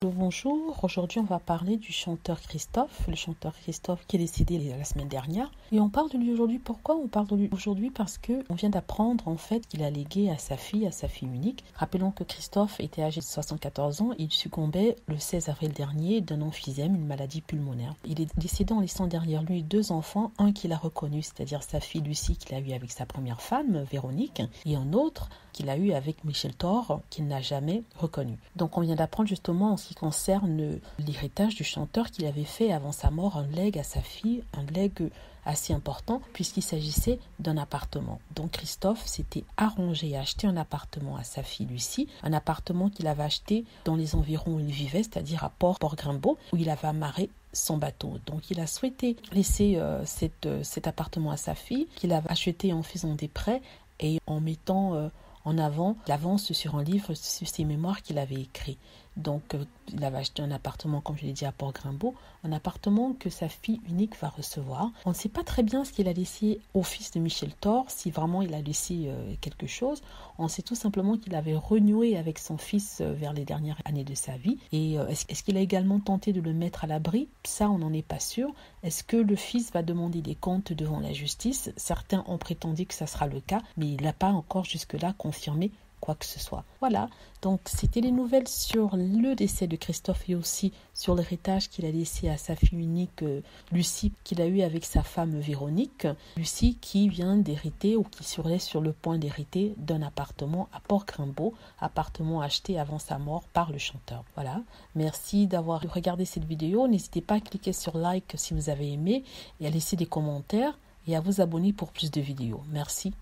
Bonjour, aujourd'hui on va parler du chanteur Christophe, le chanteur Christophe qui est décédé la semaine dernière. Et on parle de lui aujourd'hui. Pourquoi on parle de lui aujourd'hui? Parce que on vient d'apprendre en fait qu'il a légué à sa fille unique. Rappelons que Christophe était âgé de 74 ans et il succombait le 16 avril dernier d'un emphysème, une maladie pulmonaire. Il est décédé en laissant derrière lui deux enfants, un qu'il a reconnu, c'est-à-dire sa fille Lucie qu'il a eu avec sa première femme, Véronique, et un autre qu'il a eu avec Michel Thor, qu'il n'a jamais reconnu. Donc on vient d'apprendre justement en ce qui concerne l'héritage du chanteur qu'il avait fait avant sa mort, un legs à sa fille, un legs assez important puisqu'il s'agissait d'un appartement. Donc Christophe s'était arrangé et acheté un appartement à sa fille Lucie, un appartement qu'il avait acheté dans les environs où il vivait, c'est-à-dire à Port-Grimbaud, où il avait amarré son bateau. Donc il a souhaité laisser cet appartement à sa fille, qu'il avait acheté en faisant des prêts et en mettant en avant l'avance sur un livre sur ses mémoires qu'il avait écrit. Donc il avait acheté un appartement, comme je l'ai dit, à Port-Grimbaud, un appartement que sa fille unique va recevoir. On ne sait pas très bien ce qu'il a laissé au fils de Michel Thor, si vraiment il a laissé quelque chose. On sait tout simplement qu'il avait renoué avec son fils vers les dernières années de sa vie. Et est-ce qu'il a également tenté de le mettre à l'abri? Ça, on n'en est pas sûr. Est-ce que le fils va demander des comptes devant la justice? Certains ont prétendu que ça sera le cas, mais il n'a pas encore jusque-là confirmé quoi que ce soit. Voilà, donc c'était les nouvelles sur le décès de Christophe et aussi sur l'héritage qu'il a laissé à sa fille unique Lucie, qu'il a eu avec sa femme Véronique. Lucie qui vient d'hériter ou qui serait sur le point d'hériter d'un appartement à Port-Grimbaud, appartement acheté avant sa mort par le chanteur. Voilà, merci d'avoir regardé cette vidéo. N'hésitez pas à cliquer sur like si vous avez aimé et à laisser des commentaires et à vous abonner pour plus de vidéos. Merci.